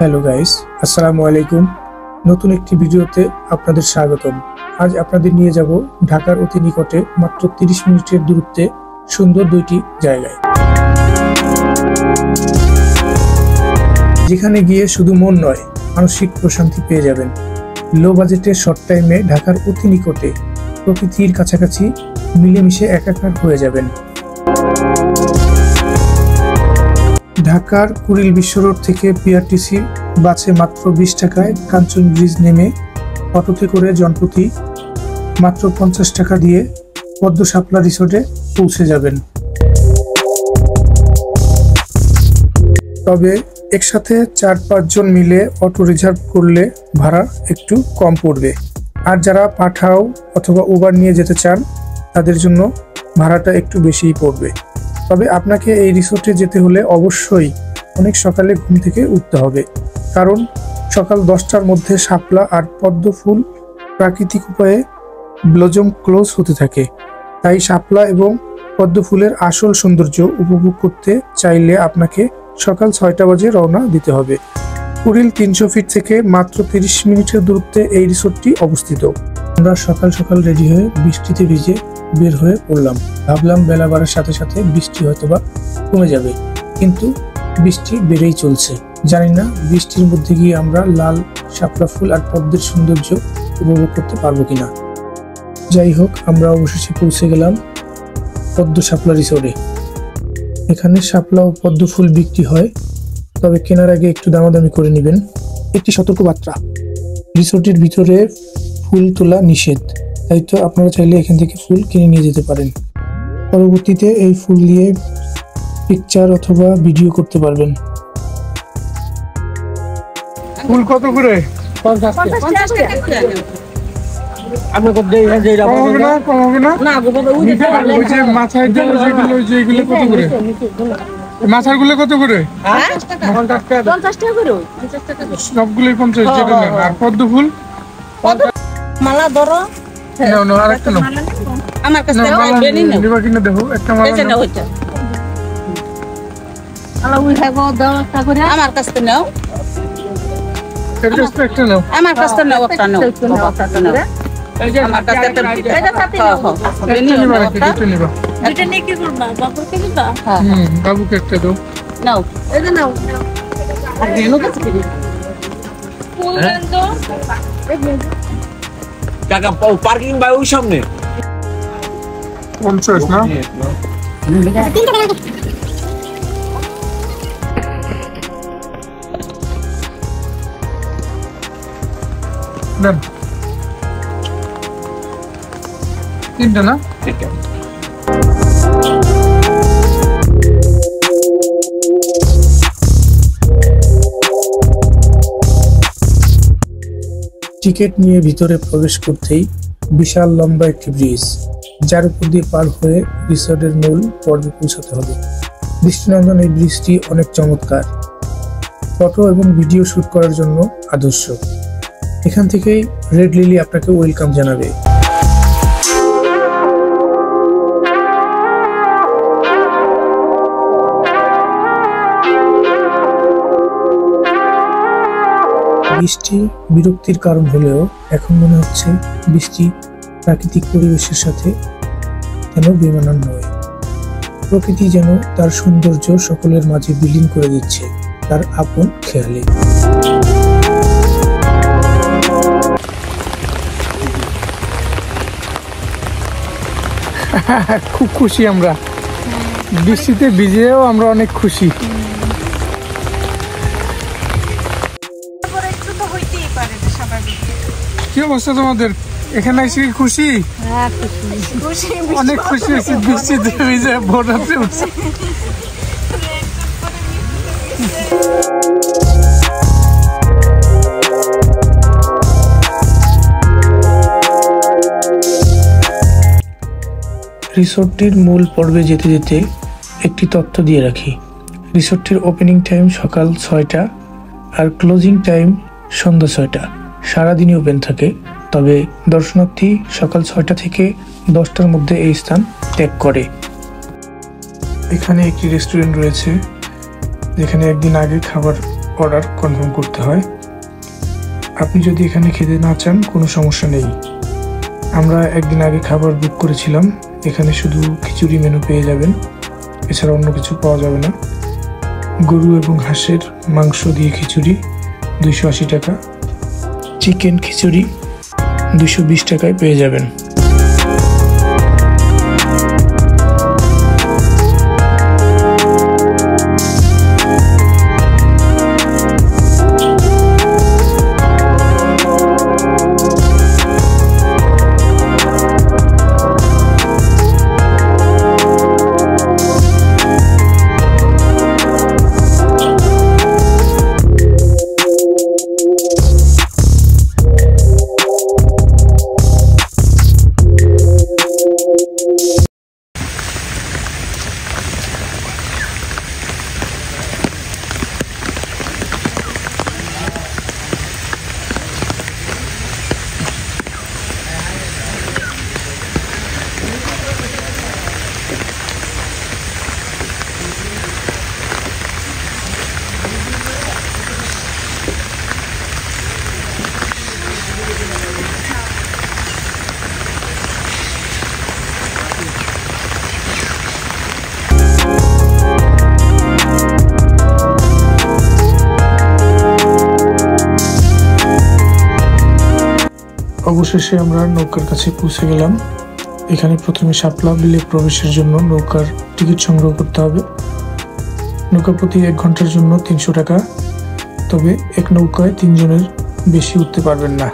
Hello guys, আসসালামু আলাইকুম। নতুন একটি ভিডিওতে আপনাদের স্বাগতম। আজ আপনাদের নিয়ে যাব ঢাকার অতি নিকটে মাত্র 30 মিনিটের দূরত্বে সুন্দর দুইটি জায়গায়, যেখানে গিয়ে শুধু মন নয়, মানসিক প্রশান্তি পেয়ে যাবেন। লো বাজেটে শর্ট টাইমে ঢাকার অতি নিকটে প্রকৃতির কাছাকাছি মিলেমিশে একাকার হয়ে যাবেন। ঢাকার কুড়িল বিশ্ব রোড থেকে পিআরটিসি বাসে মাত্র 20 টাকায় কাঞ্চন ব্রিজ নেমে অটোতে করে জনপ্রতি মাত্র 50 টাকা দিয়ে পদ্ম শাপলা রিসোর্টে পৌঁছে যাবেন। তবে একসাথে 4-5 জন মিলে অটো রিজার্ভ করলে ভাড়া একটু কম পড়বে, আর যারা পাঠাও অথবা উবার নিয়ে যেতে চান তাদের জন্য ভাড়াটা একটু বেশিই পড়বে। তবে আপনাকে এই রিসোর্টে যেতে হলে অবশ্যই অনেক সকালে ঘুম থেকে উঠতে হবে, কারণ সকাল 10টার মধ্যে শাপলা আর পদ্ম ফুল প্রাকৃতিক উপায়ে ব্লজম ক্লোজ হতে থাকে। তাই শাপলা এবং পদ্ম ফুলের আসল সৌন্দর্য উপভোগ করতে চাইলে আপনাকে সকাল 6টা বাজে রওনা দিতে হবে। কুড়িল 300 ফিট থেকে মাত্র 30 মিনিটের দূরত্বে এই রিসোর্টটি অবস্থিত। আমরা সকাল সকাল রেডি হয়ে বৃষ্টিতে ভিজে বের হয়ে পড়লাম। ভাবলাম বেলা বাড়ার সাথে সাথে বৃষ্টি হয়তোবা কমে যাবে, কিন্তু বৃষ্টি বেড়েই চলছে। জানি না বৃষ্টির মধ্যে গিয়ে আমরা লাল শাপলা ফুল আর পদ্মের সৌন্দর্য উপভোগ করতে পারবো কিনা। যাই হোক, আমরা অবশেষে পৌঁছে গেলাম পদ্ম শাপলা রিসোর্টে। এখানে শাপলা ও পদ্ম ফুল বিক্রি হয়, তবে কেনার আগে একটু দামাদামি করে নেবেন। একটি সতর্কবার্তা, রিসোর্টের ভিতরে ফুল তোলা নিষেধ, তাই তো আপনারা চাইলে এখান থেকে ফুল কিনে নিয়ে যেতে পারেন। পরবর্তীতে এই ফুল দিয়ে পিকচার অথবা ভিডিও করতে পারবেন। ফুল কত করে? 50 টাকা। আপনি কত দেই না যেটা কমাবে না না ওই যে মাথায় যেগুলো কত করে? মাথাগুলো কত করে? 50 টাকা। 50 টাকা করে। 50 টাকা সবগুলোই 50 যেটা নেন। আর পদ্ম ফুল মালা ধরো নাও নাও, আরেকটা নাও। আমার কাছে বেনি নাও, নিবা কিনা দেখো একটা মালা এটা নাও। ওইটা আলা ওই হাগো দাও তা করে আমার কাছে নাও। এটা একটা নাও, আমার কাছে নাও, একটা নাও, একটা নাও। এই যে আমার কাছে এটা সাথে নাও। বেনি নিবা নাকি? এটা নিবা। এটা নিয়ে কি করবা? বাবুকে দিবা? হ্যাঁ বাবুকে একটা দাও। নাও এটা নাও। আর বেনো কাছে কি ফুল দেন তো। কাকা পার্কিং বাই ওই সামনে 50 না? দেন 3টা না? টিকিট নিয়ে ভিতরে প্রবেশ করতেই বিশাল লম্বা একটি ব্রিজ, যার উপর দিয়ে পার হয়ে রিসোর্টের মূল পর্বে পৌঁছাতে হবে। দৃষ্টিনন্দন এই ব্রিজটি অনেক চমৎকার, ফটো এবং ভিডিও শুট করার জন্য আদর্শ। এখান থেকেই রেড লিলি আপনাকে ওয়েলকাম জানাবে। বৃষ্টি বিরক্তির কারণ হলেও এখন মনে হচ্ছে বৃষ্টি প্রাকৃতিক পরিবেশের সাথে যেন বেমানান নয়। প্রকৃতি যেন তার সৌন্দর্য সকলের মাঝে বিলীন করে দিচ্ছে তার আপন খেয়ালে। খুব খুশি আমরা, বৃষ্টিতে ভিজেও আমরা অনেক খুশি। কি অবস্থা তোমাদের? এখানে এসে খুশি? অনেক খুশি হয়েছি, বৃষ্টিতে ভিজে ভোররাতে উঠছে। রিসোর্টটির মূল পর্বে যেতে যেতে একটি তথ্য দিয়ে রাখি। রিসোর্টটির ওপেনিং টাইম সকাল 6টা আর ক্লোজিং টাইম সন্ধ্যা 6টা। সারাদিনই ওপেন থাকে, তবে দর্শনার্থী সকাল 6টা থেকে 10টার মধ্যে এই স্থান ত্যাগ করে। এখানে একটি রেস্টুরেন্ট রয়েছে, যেখানে একদিন আগে খাবার অর্ডার কনফার্ম করতে হয়। আপনি যদি এখানে খেতে না চান কোনো সমস্যা নেই। আমরা একদিন আগে খাবার বুক করেছিলাম। এখানে শুধু খিচুড়ি মেনু পেয়ে যাবেন, এছাড়া অন্য কিছু পাওয়া যাবে না। গরু এবং হাঁসের মাংস দিয়ে খিচুড়ি 280 টাকা, চিকেন খিচুড়ি 220 টাকায় পেয়ে যাবেন। অবশেষে আমরা নৌকার কাছে পৌঁছে গেলাম। এখানে প্রথমে শাপলা বিলে প্রবেশের জন্য নৌকার টিকিট সংগ্রহ করতে হবে। নৌকা প্রতি 1 ঘন্টার জন্য 300 টাকা, তবে এক নৌকায় 3 জনের বেশি উঠতে পারবেন না।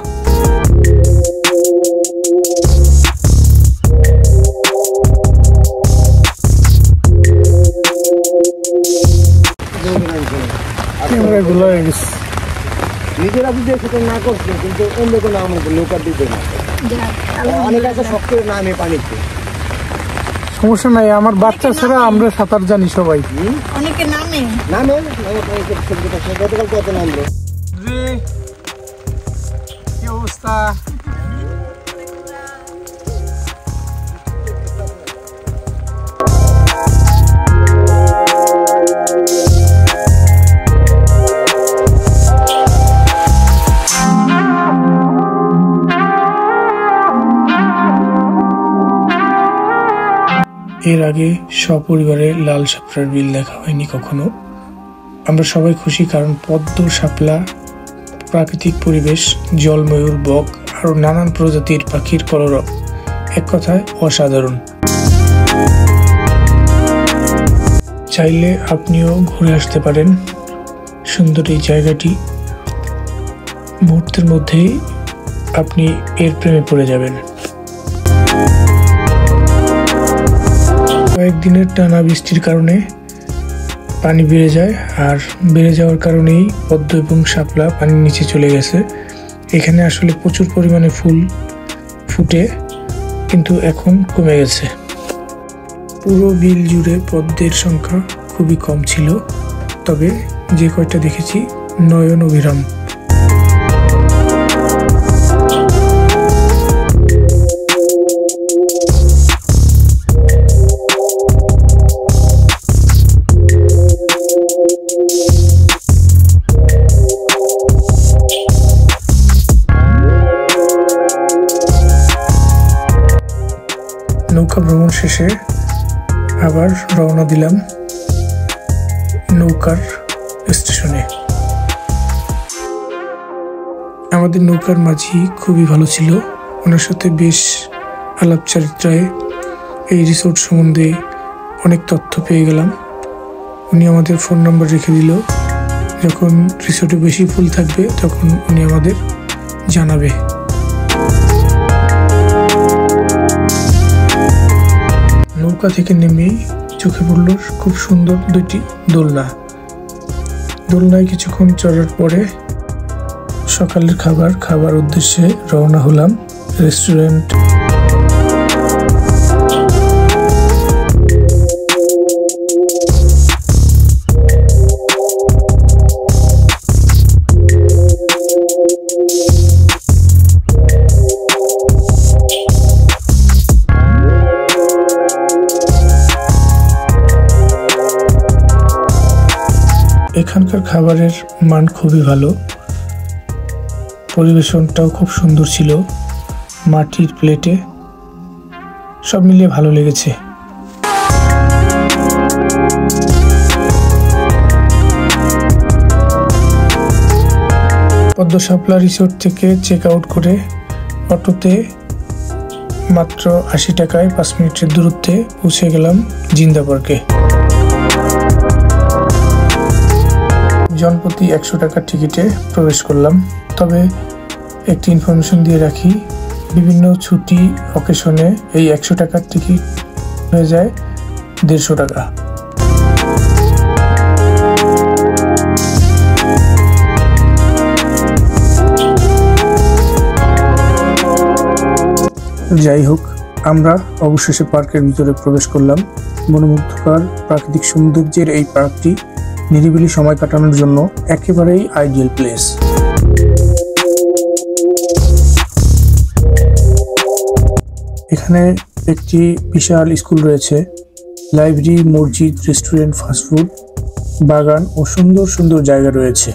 ক্যামেরাগুলো হয়ে গেছে, নিজেরা বুঝে সেটা না করছে, কিন্তু অন্য কোনো আমার নৌকার দিতে না। অনেক আছে শখ করে নামে পানিতে, সমস্যা নাই। আমার বাচ্চা ছাড়া আমরা সাঁতার জানি সবাই। অনেকে নামে নামে গতকাল কত নামলো। কি অবস্থা? এর আগে সপরিবারে লাল শাপলার বিল দেখা হয়নি কখনো। আমরা সবাই খুশি, কারণ পদ্ম, শাপলা, প্রাকৃতিক পরিবেশ, জলময়ূর, বক আরো নানান প্রজাতির পাখির কলরব, এক কথায় অসাধারণ। চাইলে আপনিও ঘুরে আসতে পারেন সুন্দর এই জায়গাটি। মুহূর্তের মধ্যেই আপনি এর প্রেমে পড়ে যাবেন। কয়েকদিনের টানা বৃষ্টির কারণে পানি বেড়ে যায়, আর বেড়ে যাওয়ার কারণেই পদ্ম এবং শাপলা পানির নিচে চলে গেছে। এখানে আসলে প্রচুর পরিমাণে ফুল ফুটে, কিন্তু এখন কমে গেছে। পুরো বিল জুড়ে পদ্মের সংখ্যা খুবই কম ছিল, তবে যে কয়টা দেখেছি নয়ন অভিরাম। নৌকা ভ্রমণ শেষে আবার রওনা দিলাম নৌকার স্টেশনে। আমাদের নৌকার মাঝি খুবই ভালো ছিল, ওনার সাথে বেশ আলাপচারিতায় এই রিসোর্ট সম্বন্ধে অনেক তথ্য পেয়ে গেলাম। উনি আমাদের ফোন নাম্বার রেখে দিল, যখন রিসোর্টে বেশি ফুল থাকবে তখন উনি আমাদের জানাবে। নৌকা থেকে নেমেই চোখে পড়ল খুব সুন্দর 2টি দোলনা। দোলনায় কিছুক্ষণ চড়ার পরে সকালের খাবার উদ্দেশ্যে রওনা হলাম রেস্টুরেন্ট। এখানকার খাবারের মান খুবই ভালো, পরিবেশনটাও খুব সুন্দর ছিল, মাটির প্লেটে, সব মিলিয়ে ভালো লেগেছে। পদ্ম শাপলা রিসোর্ট থেকে চেক আউট করে অটোতে মাত্র 80 টাকায় 5 মিনিটের দূরত্বে পৌঁছে গেলাম জিন্দা পার্কে। জনপ্রতি 100 টাকার টিকিটে প্রবেশ করলাম। তবে একটি ইনফরমেশন দিয়ে রাখি, বিভিন্ন ছুটি অকেশনে এই 100 টাকার টিকিট হয়ে যায় 150 টাকা। যাই হোক, আমরা অবশেষে পার্কের ভিতরে প্রবেশ করলাম। মনোমুগ্ধকর প্রাকৃতিক সৌন্দর্যের এই পার্কটি নিরিবিলি সময় কাটানোর জন্য একেবারেই আইডিয়াল প্লেস। এখানে একটি বিশাল স্কুল রয়েছে, লাইব্রেরি, মসজিদ, রেস্টুরেন্ট, ফাস্টফুড, বাগান ও সুন্দর সুন্দর জায়গা রয়েছে।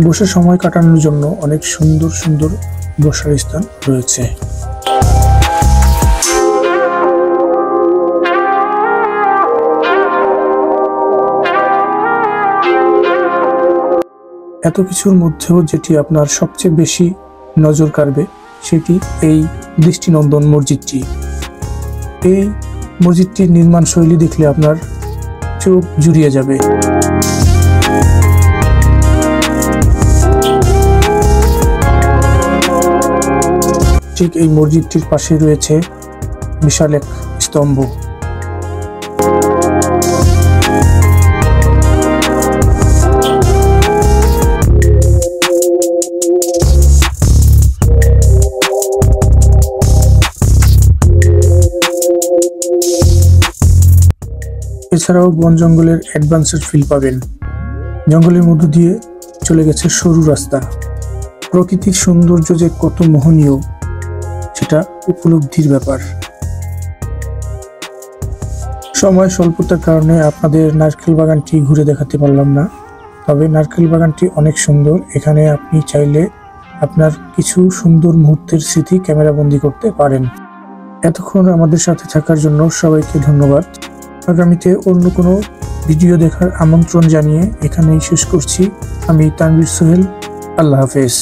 বসে সময় কাটানোর জন্য অনেক সুন্দর সুন্দর বসার স্থান রয়েছে। এত কিছুর মধ্যেও যেটি আপনার সবচেয়ে বেশি নজর কাড়বে সেটি এই দৃষ্টিনন্দন মসজিদটি। এই মসজিদটির নির্মাণ শৈলী দেখলে আপনার চোখ জুড়িয়ে যাবে। ঠিক এই মসজিদটির পাশে রয়েছে বিশাল এক স্তম্ভ। এছাড়াও বন জঙ্গলের অ্যাডভেঞ্চার ফিল পাবেন। জঙ্গলের মধ্য দিয়ে চলে গেছে সরু রাস্তা। প্রকৃতির সৌন্দর্য যে কত মোহনীয় সেটা উপলব্ধির ব্যাপার। সময় স্বল্পতার কারণে আপনাদের নারকেল বাগানটি ঘুরে দেখাতে পারলাম না, তবে নারকেল বাগানটি অনেক সুন্দর। এখানে আপনি চাইলে আপনার কিছু সুন্দর মুহূর্তের স্মৃতি ক্যামেরাবন্দি করতে পারেন। এতক্ষণ আমাদের সাথে থাকার জন্য সবাইকে ধন্যবাদ। আগামীতে অন্য কোনো ভিডিও দেখার আমন্ত্রণ জানিয়ে এখানেই শেষ করছি। আমি তানভীর সোহেল। আল্লাহ হাফেজ।